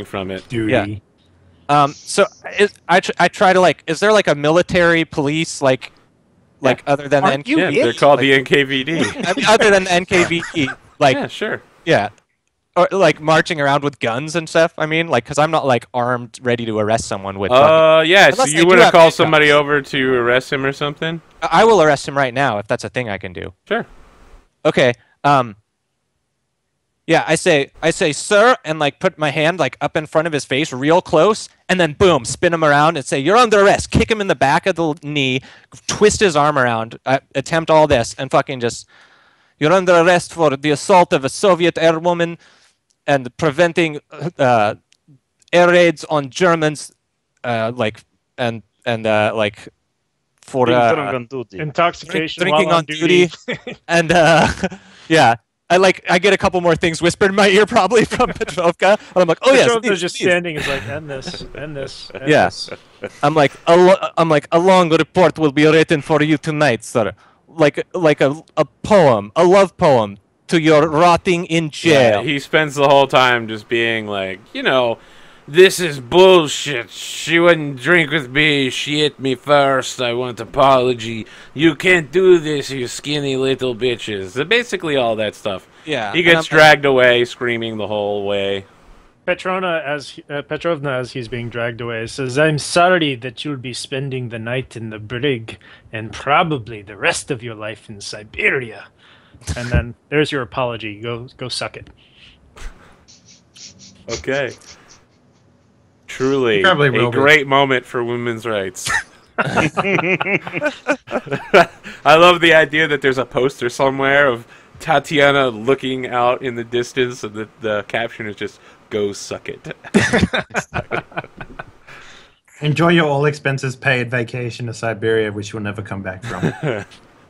taking from it. Duty. So I try to like. Is there like a military police like other than the Aren't you NKVD? Yeah, they're called the NKVD. I mean, other than the NKVD, like Yeah, sure. yeah, or like marching around with guns and stuff. I mean, like because I'm not like armed, ready to arrest someone with. Yeah. So Unless they you do want to have call handguns. somebody over to arrest him or something? I will arrest him right now if that's a thing I can do. Sure. Okay. Yeah, I say, sir, and like put my hand like up in front of his face, real close, and then boom, spin him around and say, "You're under arrest." Kick him in the back of the knee, twist his arm around, attempt all this, and fucking just, "You're under arrest for the assault of a Soviet airwoman and preventing air raids on Germans, like for Intoxication drinking while on duty, and yeah. I get a couple more things whispered in my ear probably from Petrovka, and I'm like, oh yes, Petrovka's just standing. He's like, end this, end this. End yeah. this. I'm like a long report will be written for you tonight, sir. Like a poem, a love poem to your rotting in jail. Yeah, he spends the whole time just being like, this is bullshit. She wouldn't drink with me. She hit me first. I want apology. You can't do this, you skinny little bitches. Basically all that stuff. Yeah. He gets dragged away, screaming the whole way. Petrovna, as he's being dragged away, says, "I'm sorry that you'll be spending the night in the brig and probably the rest of your life in Siberia." And then there's your apology. Go suck it. Okay. Truly Probably a will be. great moment for women's rights. I love the idea that there's a poster somewhere of Tatiana looking out in the distance, and the caption is just, "Go suck it." Enjoy your all expenses paid vacation to Siberia, which you'll never come back from.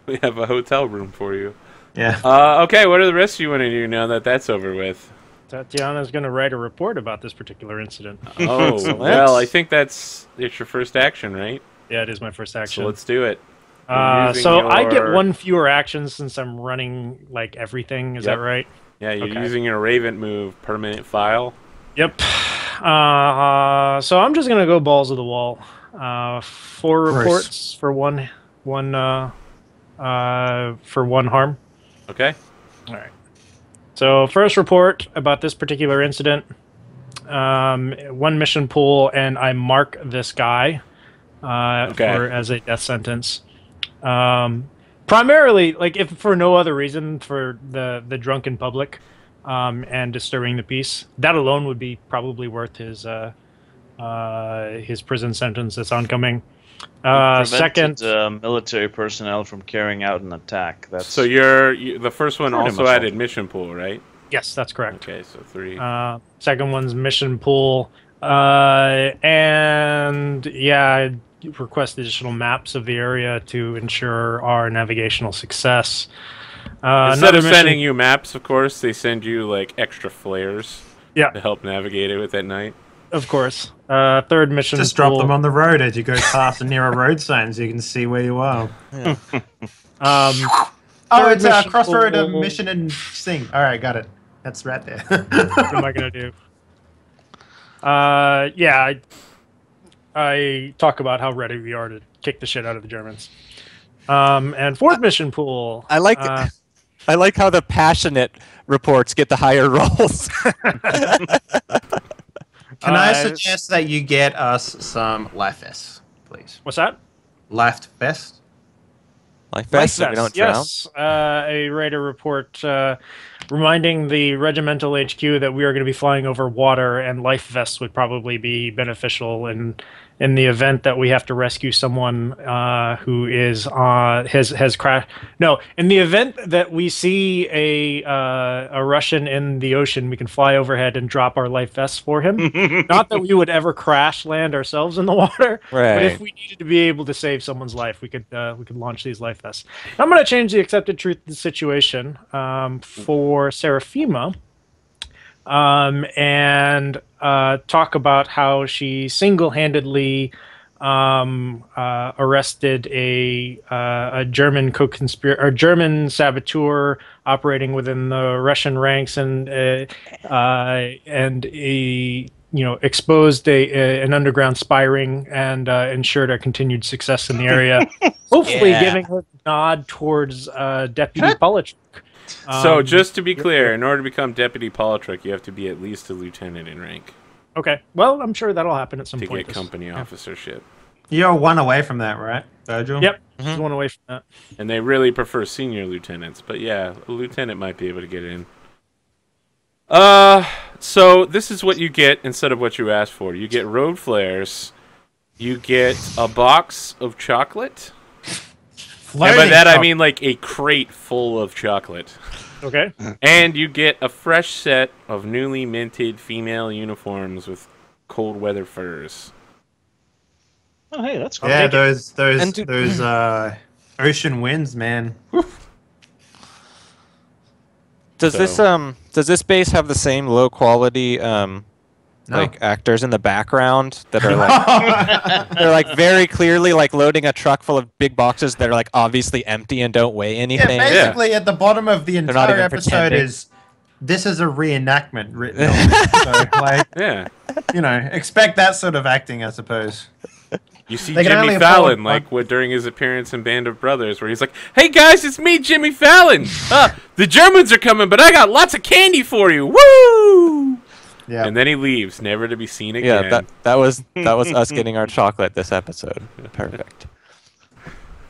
We have a hotel room for you. Yeah. Okay, what are the rest you want to do now that that's over with? Tatiana's going to write a report about this particular incident. Oh, well, I think it's your first action, right? Yeah, it is my first action. So let's do it. So I get one fewer action since I'm running like everything. Is that right? Yeah, you're using your Raven move, permanent file. Yep. So I'm just gonna go balls of the wall. 4 reports for one harm. Okay. All right. So first report about this particular incident. 1 mission pool, and I mark this guy as a death sentence. Primarily, like if for no other reason, for the drunken public and disturbing the peace. That alone would be probably worth his prison sentence that's oncoming. Second, military personnel from carrying out an attack. That's so the first one pretty also much added mission pool, right? yes, that's correct. Okay, so 3. Second one's mission pool, and yeah, I request additional maps of the area to ensure our navigational success. Instead of sending you maps, of course, they send you like extra flares. Yeah. To help navigate it with at night. Of course. Third mission Just pool. drop them on the road as you go past the nearer road signs. You can see where you are. Yeah. It's a mission crossroad of pool. mission and sing. All right, got it. That's right there. What am I gonna do? Yeah, I talk about how ready we are to kick the shit out of the Germans. And fourth mission pool. I like how the passionate reports get the higher rolls. Can I suggest that you get us some life vests, please? What's that? Life vest? Like best so we don't drown. Yes. I write a report reminding the regimental HQ that we are going to be flying over water, and life vests would probably be beneficial in the event that we have to rescue someone who is has crashed. No, in the event that we see a Russian in the ocean, we can fly overhead and drop our life vests for him. Not that we would ever crash land ourselves in the water, Right. but if we needed to be able to save someone's life, we could launch these life vests. I'm going to change the accepted truth of the situation for Seraphima. And talk about how she single-handedly arrested a German co-conspirator, or German saboteur operating within the Russian ranks, and exposed an underground spy ring and ensured our continued success in the area. Hopefully, Yeah. giving a nod towards Deputy Polachuk. So, just to be clear, in order to become Deputy Politrick, you have to be at least a lieutenant in rank Okay. Well, I'm sure that'll happen at some to point. get company officership. You're one away from that, right, Virgil? Yep. Just one away from that. And they really prefer senior lieutenants, but yeah, a lieutenant might be able to get in. So this is what you get instead of what you asked for. You get road flares. You get a box of chocolate. And by that I mean like a crate full of chocolate. Okay. And you get a fresh set of newly minted female uniforms with cold weather furs. Oh, hey, that's cool. Yeah, take it. those ocean winds, man. Does this base have the same low quality No. like actors in the background that are like they're like very clearly like loading a truck full of big boxes that are like obviously empty and don't weigh Yeah, anything? basically at the bottom of the not entire even episode pretending. is this is a reenactment written on it. So, like, Yeah. expect that sort of acting, I suppose. You see They can only Jimmy afford Fallon, one. like during his appearance in Band of Brothers, where he's like, "Hey guys, it's me, Jimmy Fallon. The Germans are coming, but I got lots of candy for you. Woo!" Yeah. And then he leaves, never to be seen again. Yeah, that was us getting our chocolate this episode. Perfect.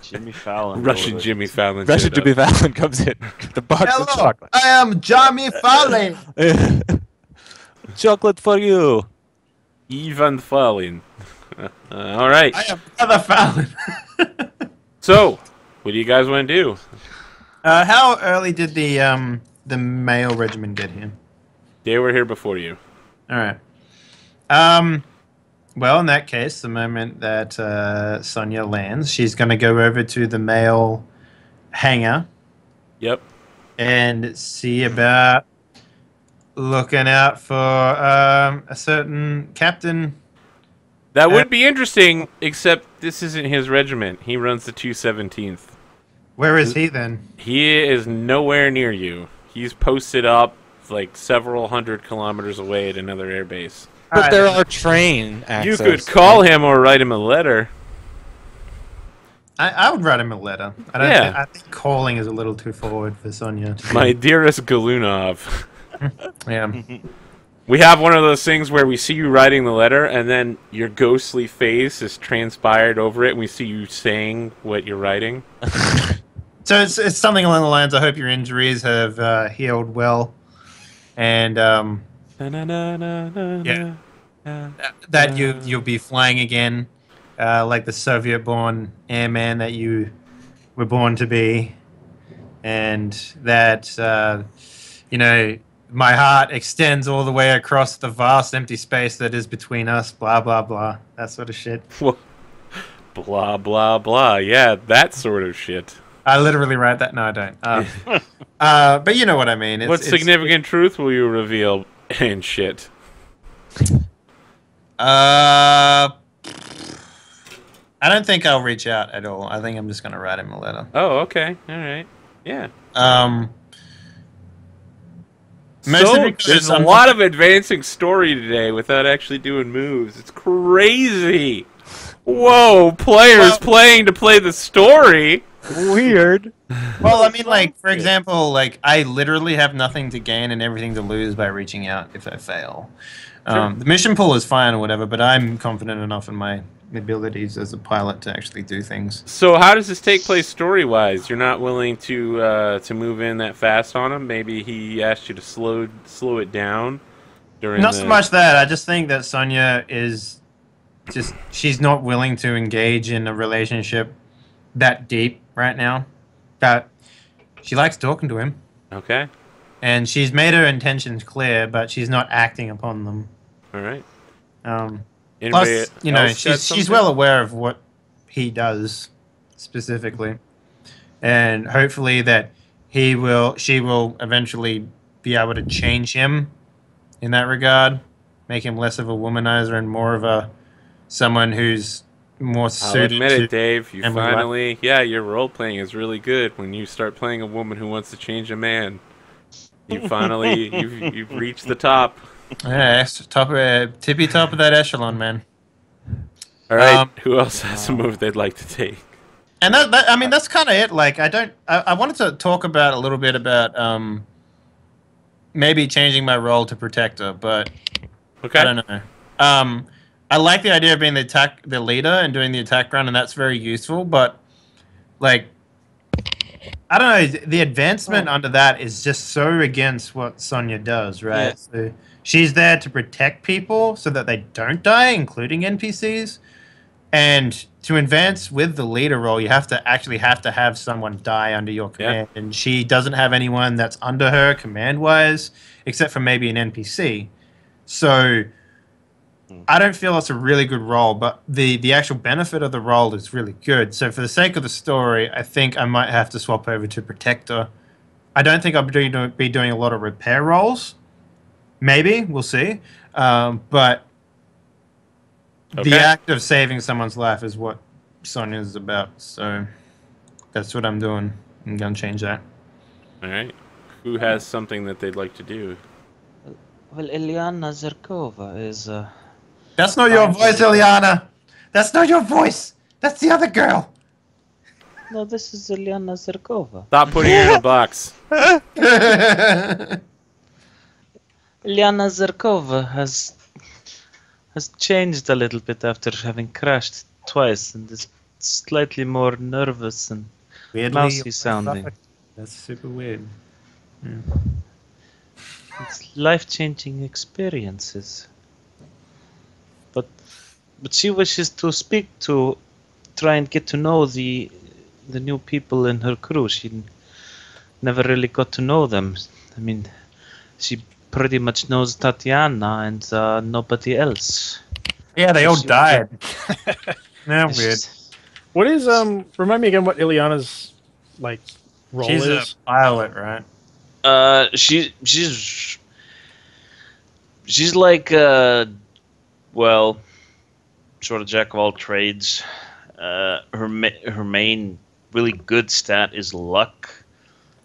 Jimmy Fallon. Russian delivered. Jimmy Fallon. Russian showed Jimmy up. Fallon comes in with the box of chocolate. I am Jamie Fallon. Chocolate for you. Ivan Fallon. All right. I am Brother Fallon. So, what do you guys want to do? How early did the male regiment get here? They were here before you. All right. Well, in that case, the moment that Sonia lands, she's going to go over to the male hangar Yep. and see about looking out for a certain captain. That would be interesting, except this isn't his regiment. He runs the 217th. Where is he then? He is nowhere near you. He's posted up like several hundred kilometers away at another airbase. But Alright. there are train access. You could call him or write him a letter. I would write him a letter. Yeah. I think calling is a little too forward for Sonia. My dearest Galunov. Yeah. We have one of those things where we see you writing the letter, and then your ghostly face is transpired over it, and we see you saying what you're writing. So it's something along the lines. I hope your injuries have healed well, and yeah, that you'll be flying again, like the Soviet-born airman that you were born to be, and that my heart extends all the way across the vast empty space that is between us. Blah blah blah. That sort of shit. Well, blah, blah, blah. Yeah, that sort of shit. I literally write that. No, I don't. But you know what I mean. What significant truth will you reveal and shit? I don't think I'll reach out at all. I think I'm just gonna write him a letter. Oh, okay. All right. Yeah. There's a lot of advancing story today without actually doing moves. It's crazy. Whoa, players playing to play the story. Weird. Well, I mean, like, for example, like, I literally have nothing to gain and everything to lose by reaching out if I fail. Sure. The mission pool is fine or whatever, but I'm confident enough in my abilities as a pilot to actually do things. So how does this take place story-wise? You're not willing to move in that fast on him? Maybe he asked you to slow it down during Not so much that. I just think that Sonia is just, she's not willing to engage in a relationship that deep right now. But she likes talking to him. Okay. And she's made her intentions clear, but she's not acting upon them. All right. Plus, she's something? well aware of what he does specifically, and hopefully that she will eventually be able to change him in that regard, make him less of a womanizer and more of someone who's more I'll suited admit to it, Dave. You family life. finally, your role playing is really good when you start playing a woman who wants to change a man. You finally, you've reached the top. Yeah, tippy top of that echelon, man. All right, Um, who else has a move they'd like to take? And I mean, that's kind of it. Like, I wanted to talk about a little bit about maybe changing my role to protector, but Okay. I don't know. I like the idea of being the leader and doing the attack run, and that's very useful. But like, I don't know, the advancement under that is just so against what Sonya does, right? Yeah. So she's there to protect people so that they don't die, including NPCs. And to advance with the leader role, you have to have someone die under your command. And she doesn't have anyone that's under her command-wise, except for maybe an NPC. So I don't feel it's a really good role, but the actual benefit of the role is really good. So for the sake of the story, I think I might have to swap over to Protector. I don't think I'll be doing a lot of repair roles. Maybe, we'll see. But the act of saving someone's life is what Sonya is about. So that's what I'm doing. I'm going to change that. All right. Who has something that they'd like to do? Well, Ilyana Zerkova is. That's not your voice, Ilyana. That's not your voice. That's the other girl. No, this is Ilyana Zerkova. Stop putting her in a box. Ilyana Zerkova has changed a little bit after having crashed twice and is slightly more nervous and mousy sounding. That's super weird. It's life-changing experiences. But she wishes to speak to, try and get to know the new people in her crew. She never really got to know them. I mean, she pretty much knows Tatiana and nobody else. Yeah, they all died. Yeah, weird. What is remind me again what Ilyana's like role She's is? a pilot, right? She's like well, sort of jack of all trades. Her main really good stat is luck,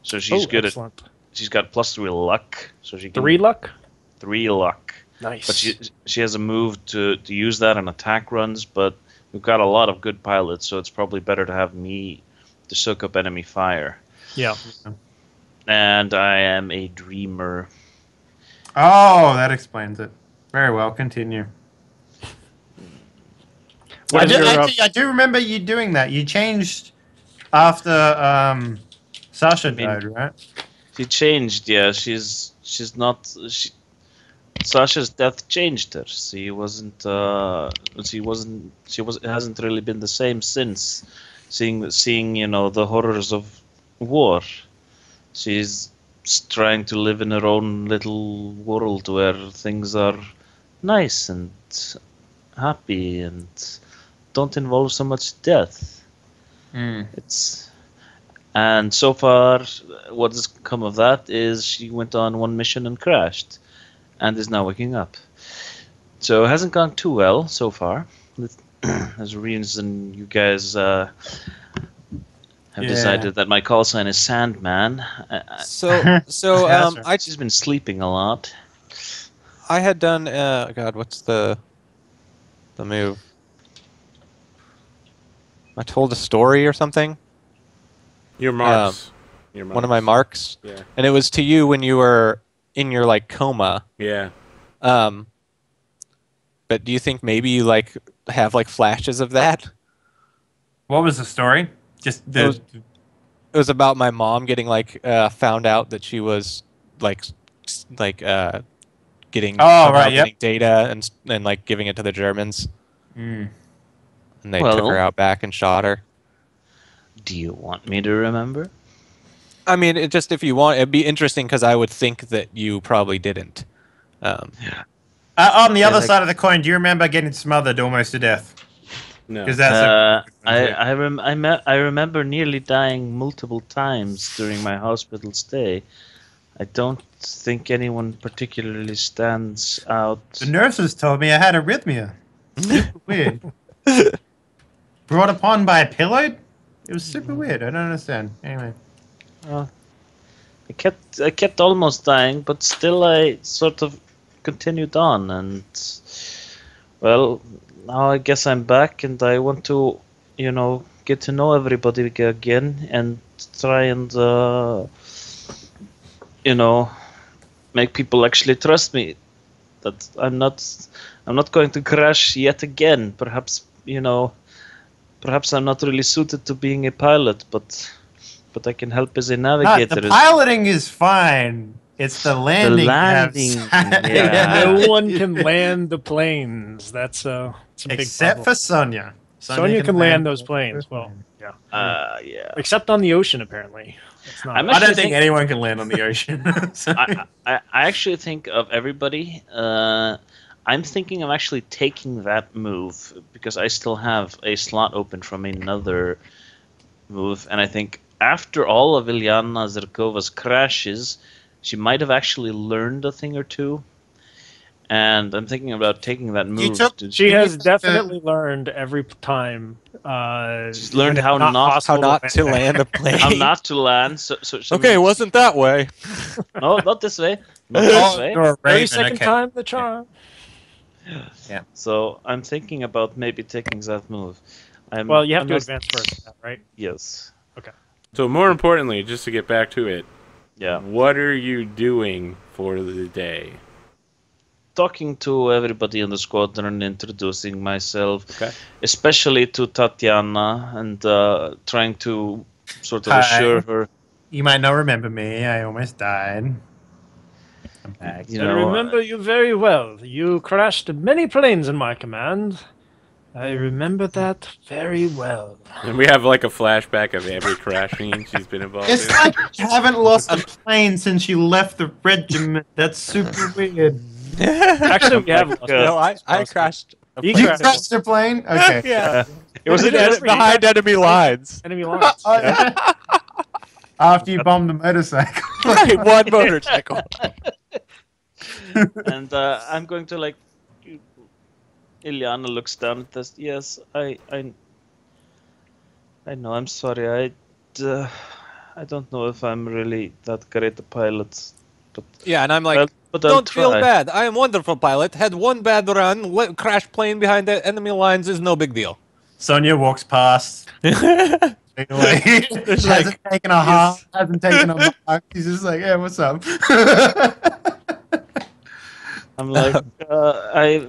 so she's good excellent. She's got +3 luck, so she can 3 luck. 3 luck. Nice. But she has a move to use that on attack runs, but we've got a lot of good pilots, so it's probably better to have me to soak up enemy fire. Yeah. And I am a dreamer. Oh, that explains it. Very well. Continue. I do remember you doing that. You changed after Sasha died, right? She changed, yeah. She's not. Sasha's death changed her. She hasn't really been the same since. Seeing the horrors of war. She's trying to live in her own little world where things are nice and happy and don't involve so much death. And so far, what has come of that is she went on one mission and crashed, and is now waking up. So it hasn't gone too well so far. There's a reason you guys have decided that my call sign is Sandman. She's been sleeping a lot. I had done. God, what's the move? I told a story or something. Your marks. One of my marks. Yeah. And it was to you when you were in your coma. Yeah. But do you think maybe you have flashes of that? What was the story? Just It was about my mom getting found out that she was getting getting data and giving it to the Germans. And they took her out back and shot her. Do you want me to remember? I mean, if you want, it'd be interesting because I would think that you probably didn't. On the other side of the coin, do you remember getting smothered almost to death? No. I remember nearly dying multiple times during my hospital stay. I don't think anyone particularly stands out. The nurses told me I had arrhythmia. Super weird. Brought upon by a pillow? It was super weird. I don't understand. Anyway. I kept almost dying, but still I sort of continued on, and well, now I guess I'm back, and I want to, get to know everybody again, and try and, make people actually trust me. That I'm not going to crash yet again. Perhaps, perhaps I'm not really suited to being a pilot, but I can help as a navigator. The piloting is fine. It's the landing. Yeah. No one can land the planes. That's a big Except problem. for Sonia. Sonia can land those planes. Well, yeah. Yeah. Except on the ocean, apparently. It's not. I'm I don't actually think anyone can land on the ocean. I actually think of everybody. I'm thinking of actually taking that move because I still have a slot open from another move, and I think after all of Ilyana Zerkova's crashes, she might have actually learned a thing or two. And I'm thinking about taking that move. She has definitely learned every time. She's learned how not to land a plane. How not to land. So Okay, it wasn't that way. No, not this way. Not this way. 32nd time the charm. Yeah. So I'm thinking about maybe taking that move. Well, you have to advance first, right? Yes. Okay. So more importantly, just to get back to it, Yeah. what are you doing for the day? Talking to everybody in the squadron, introducing myself, Okay. especially to Tatiana, and trying to sort of Hi. assure her. You might not remember me. I almost died. I'm back. You I know, remember you very well. You crashed many planes in my command. I remember that very well. And we have like a flashback of every crash scene she's been involved It's in. like you haven't lost a plane since you left the regiment. That's super weird. Actually, we have. No, I crashed. You You crashed crashed a plane? Okay. Yeah. it was behind enemy lines. enemy lines. Oh, yeah. After you bombed the motorcycle. Right, one motorcycle. and I'm going to Ilyana looks down at this. Yes, I know. I'm sorry. I don't know if I'm really that great a pilot, but Yeah, and I'm like, but I'll don't feel try. bad. I am a wonderful pilot. Had one bad run, crash plane behind the enemy lines is no big deal. Sonia walks past. Hasn't taken a half, hasn't taken a mark. He's just like, yeah, what's up? I'm like, I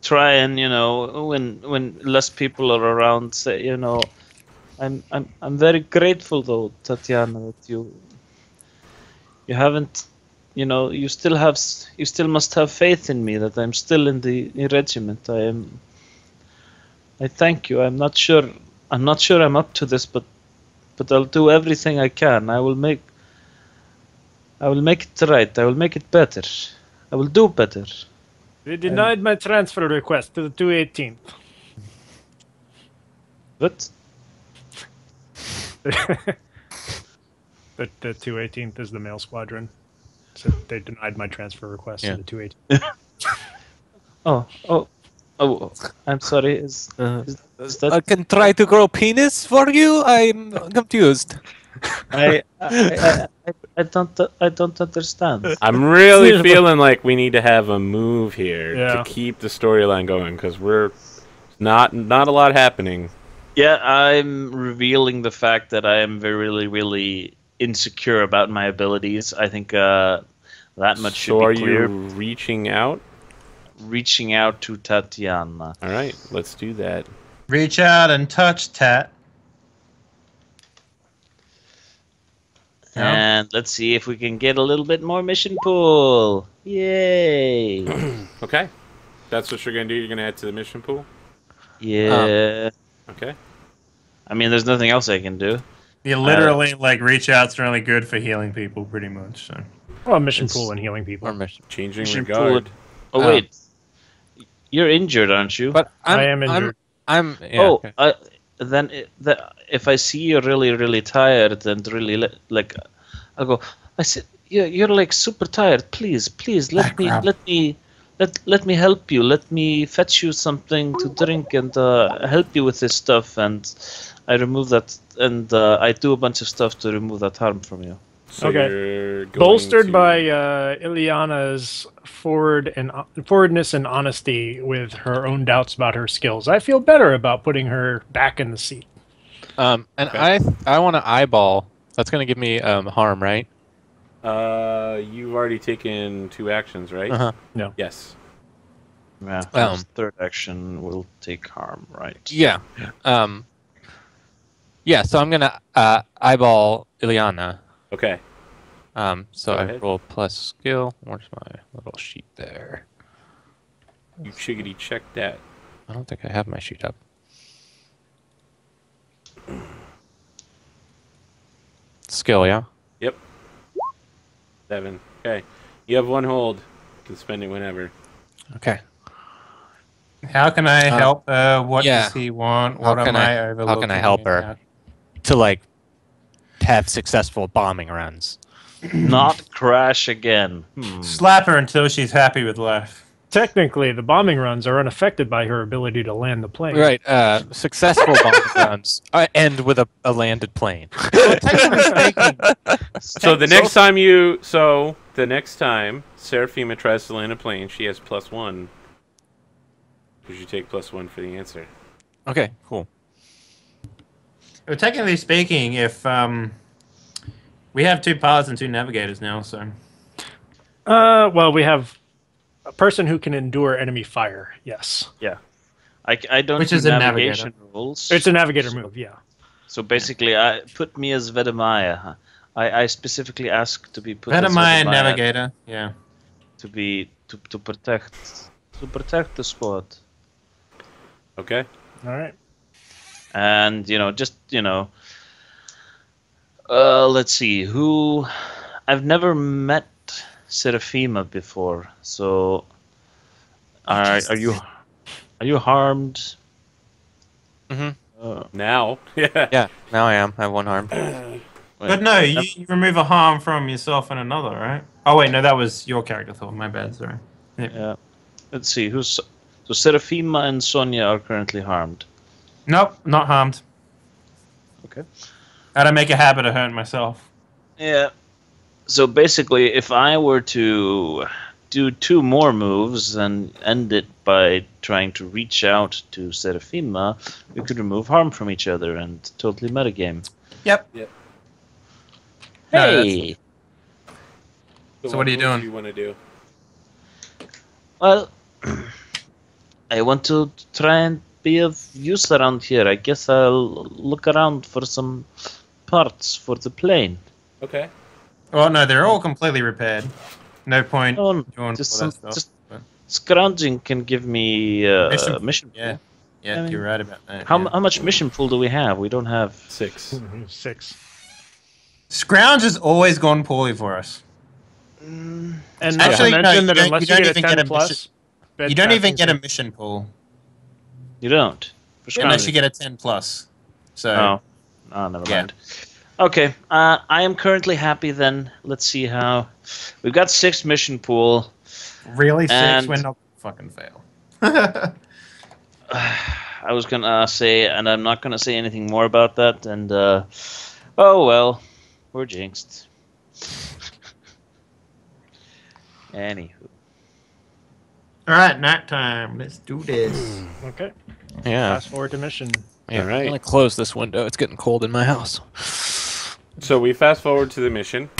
try and when less people are around, say, I'm very grateful though, Tatiana, that you haven't, you still must have faith in me that I'm still in the regiment. I thank you. I'm not sure I'm up to this, but I'll do everything I can. I will make it right. I will make it better. I will do better. They denied my transfer request to the 218th. What? The 218th is the male squadron. So they denied my transfer request to the 218th. Oh, I'm sorry. Is that? I can try to grow penis for you? I'm confused. I don't understand. I'm really feeling like we need to have a move here Yeah. to keep the storyline going because we're not a lot happening. Yeah, I'm revealing the fact that I am really, really insecure about my abilities. I think that much should So be are clear. you reaching out? Reaching out to Tatiana. All right, let's do that. Reach out and touch Tat. And let's see if we can get a little bit more mission pool. Yay! Okay, that's what you're gonna do. You're gonna add to the mission pool. Yeah. Okay. I mean, there's nothing else I can do. You literally reach out's really good for healing people, pretty much. So. Well, mission pool and healing people. Or mission. Changing Mission regard. Oh wait, you're injured, aren't you? But I am injured. Yeah, okay. Then if I see you're really, really tired and really I'll go. I said, you're like super tired. Please, let me help you. Let me fetch you something to drink and help you with this stuff. And I remove that, and I do a bunch of stuff to remove that harm from you. So Okay. you're going Bolstered to- by Ileana's forwardness and honesty with her own doubts about her skills, I feel better about putting her back in the seat. And Okay. I want to eyeball. That's gonna give me harm, right? You've already taken 2 actions, right? Uh huh. No. Yes. Yeah, for his third action will take harm, right? Yeah. Yeah. So I'm gonna eyeball Ileana. Okay. So Go I ahead. roll plus skill. Where's my little sheet there? You chickadee check that. I don't think I have my sheet up. Skill, yeah. Yep. 7. Okay. You have 1 hold. You can spend it whenever. Okay. How can I help? What yeah. does he want? How What can am I- I how overlooking? can I help her? here? To like have successful bombing runs. Not crash again. Slap her until she's happy with life. Technically, the bombing runs are unaffected by her ability to land the plane. Right. Successful bombing runs end with a landed plane. Technically speaking, So the next time Seraphima tries to land a plane, she has +1. Because you take +1 for the answer. Okay. Cool. well, technically speaking, if we have 2 pilots and 2 navigators now, so Well, we have a person who can endure enemy fire. Yes. Yeah. I don't Which do is a navigation rules. It's a navigator move, yeah. So basically, I put me as Vedemaya. I specifically ask to be put as Vedemaya Vedemaya navigator. Yeah. to be to protect the squad. Okay. All right. And let's see who. I've never met Seraphima before, so are you harmed? Mm-hmm. Now. Yeah. Yeah. Now I am. I have 1 harm. But no, you remove a harm from yourself and another, right? Oh wait, no, that was your character thought. My bad, sorry. Yeah. Let's see who's. So Seraphima and Sonia are currently harmed. Nope, not harmed. Okay. I don't make a habit of hurting myself. Yeah. So basically, if I were to do 2 more moves and end it by trying to reach out to Seraphima, we could remove harm from each other and totally metagame. Yep. Yep. No, Hey! So what are you moves doing? do you want to do? Well, I want to try and be of use around here. I guess I'll look around for some parts for the plane. Okay. Well, no, they're all completely repaired. No point Oh, doing just all that some- stuff. just- but- Scrounging can give me mission Yeah, pool. yeah, I mean, you're right about that. How yeah. much mission pool do we have? We don't have. 6. 6. Scrounge has always gone poorly for us. And Actually, not no, to mention you that don't- unless you you, don't get a even 10 get a plus, You don't even passing get a through- mission pool You don't. For unless scrounging. you get a 10 plus. So Oh, never Yeah. mind. Okay, I am currently happy then. Let's see how. We've got 6 mission pool. really, 6, And- we're not fucking fail. I was gonna say, and I'm not gonna say anything more about that. And oh well, we're jinxed. Anywho, All right, night time. Let's do this. Okay. Yeah. Fast forward to mission. Yeah. All right. I'm gonna close this window. It's getting cold in my house. So we fast forward to the mission.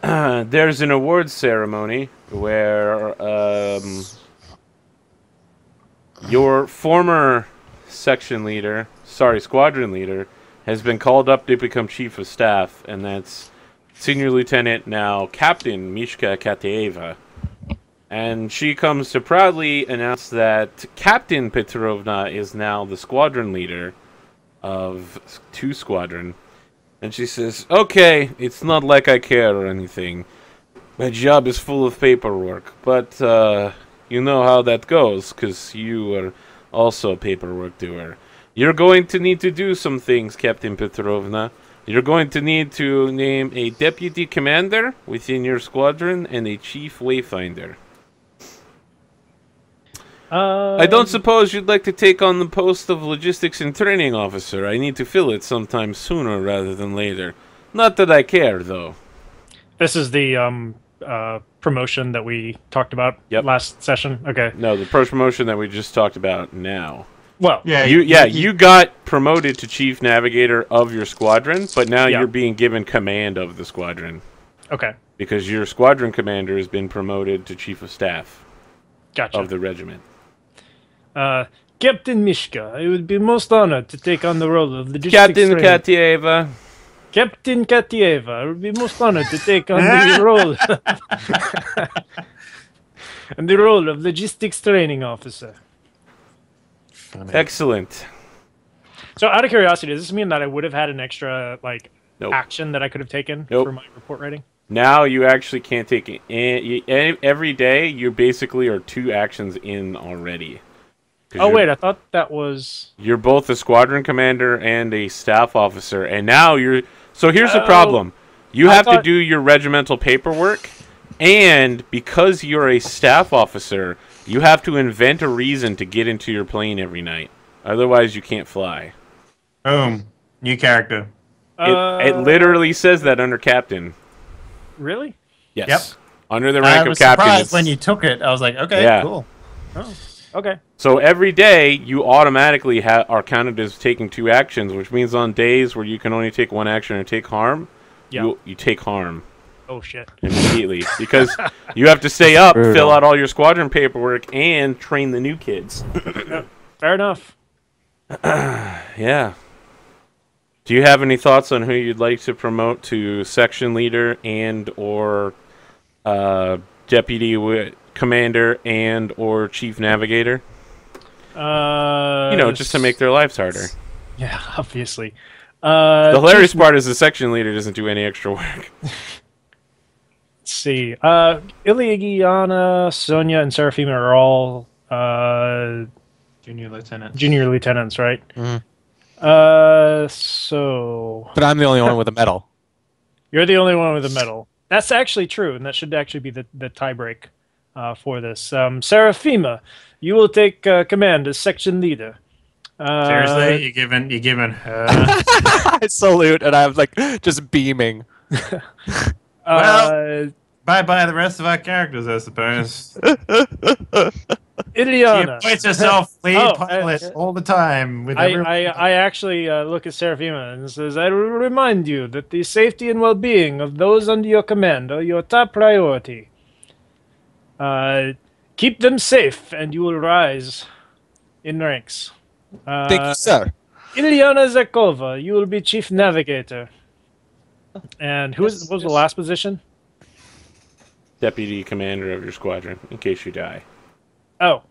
There's an awards ceremony where your former squadron leader, has been called up to become chief of staff, and that's Senior Lieutenant, now Captain Mishka Kataeva. And she comes to proudly announce that Captain Petrovna is now the squadron leader of 2 Squadron. And she says, okay, it's not like I care or anything. My job is full of paperwork, but you know how that goes, because you are also a paperwork doer. You're going to need to do some things, Captain Petrovna. You're going to need to name a deputy commander within your squadron and a chief wayfinder. I don't suppose you'd like to take on the post of logistics and training officer. I need to fill it sometime sooner rather than later. Not that I care, though. This is the promotion that we talked about last session. Okay. No, the promotion that we just talked about now. Well, You got promoted to chief navigator of your squadron, but now you're being given command of the squadron. Okay. Because your squadron commander has been promoted to chief of staff Gotcha. of the regiment. Captain Mishka, I would be most honored to take on the role of logistics Captain trainer. Katieva. Captain Katieva, I would be most honored to take on the role and the role of logistics training officer. Funny. Excellent. So, out of curiosity, does this mean that I would have had an extra Nope. action that I could have taken Nope. for my report writing? Now you actually can't take it. Every day, you basically are 2 actions in already. Oh, wait, I thought that was... You're both a squadron commander and a staff officer, and now you're... So here's the problem. You have to do your regimental paperwork, and because you're a staff officer, you have to invent a reason to get into your plane every night. Otherwise, you can't fly. Boom. New character. It literally says that under captain. Really? Yes. Yep. Under the rank I of was captain. surprised when you took it. I was like, okay, Yeah. cool. Oh, okay. So every day, you automatically are counted as taking 2 actions, which means on days where you can only take 1 action or take harm, you take harm Oh, shit. immediately. Because you have to stay up, fill out all your squadron paperwork, and train the new kids. Fair enough. Yeah. Do you have any thoughts on who you'd like to promote to section leader and or deputy commander and or chief navigator? Just to make their lives harder. Yeah, obviously. The hilarious part is the section leader doesn't do any extra work. Let's see. Iliana, Sonia, and Seraphima are all Junior lieutenant. junior lieutenants, right? Mhm. So But I'm the only one with a medal. you're the only one with a medal. That's actually true, and that should actually be the tie break for this. Seraphima, you will take command as section leader. Seriously, you giving her? I salute, and I'm like just beaming. Well, bye bye the rest of our characters, I suppose. She Iliana. appoints herself lead Oh, pilot all the time. With I actually look at Seraphima and says, I will remind you that the safety and well-being of those under your command are your top priority. Keep them safe, and you will rise in ranks. Thank you, sir. Iliana Zakova, you will be chief navigator. And what was the last position? Deputy commander of your squadron, in case you die. Oh.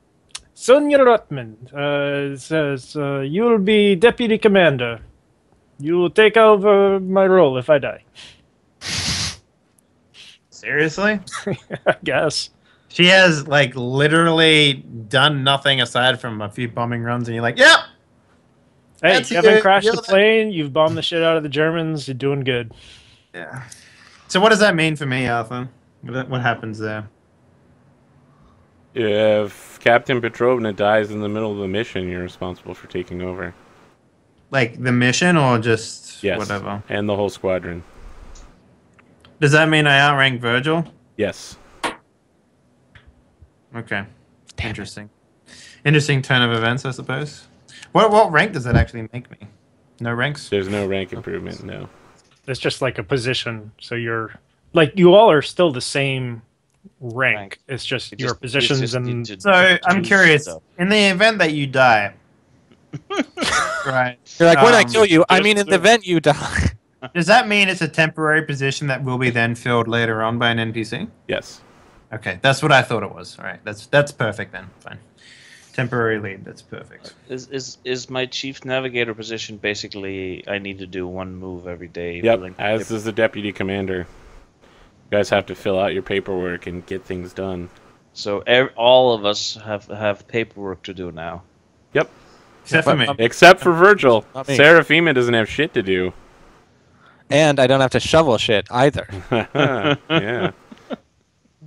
Sonia Rotman says, you will be deputy commander. You will take over my role if I die. Seriously? I guess. She has literally done nothing aside from a few bombing runs, and you're like, yep. Hey, That's you haven't good. crashed You're the plane. You've bombed the shit out of the Germans. You're doing good. Yeah. So what does that mean for me, Arthur? What happens there? If Captain Petrovna dies in the middle of the mission, you're responsible for taking over. Like the mission, or just Yes. whatever? And the whole squadron. Does that mean I outrank Virgil? Yes. Okay. Interesting. Interesting turn of events, I suppose. What rank does that actually make me? No ranks? There's no rank improvement, no. It's just like a position. So you're you all are still the same rank. It's just You your just- positions you just and need to So I'm choose curious. stuff. In the event that you die, right? You're like, when I um, kill you, I mean in the event you die. Does that mean it's a temporary position that will be then filled later on by an NPC? Yes. Okay, that's what I thought it was. All right, that's perfect then. Fine. Temporary lead. That's perfect. Is my chief navigator position basically I need to do 1 move every day? Yep, filling as paper- is the deputy commander. You guys have to fill out your paperwork and get things done. So all of us have paperwork to do now. Yep. Except for me. Except for Virgil. Not me. Seraphima doesn't have shit to do. And I don't have to shovel shit either. Yeah.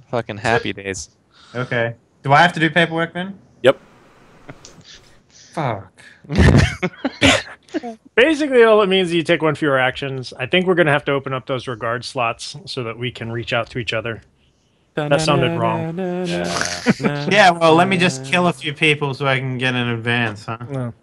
Fucking happy days. Okay. Do I have to do paperwork then? Yep. Fuck. Basically, all it means is you take one fewer actions. I think we're going to have to open up those regard slots so that we can reach out to each other. That sounded wrong. Yeah, well, let me just kill a few people so I can get in advance, huh? No.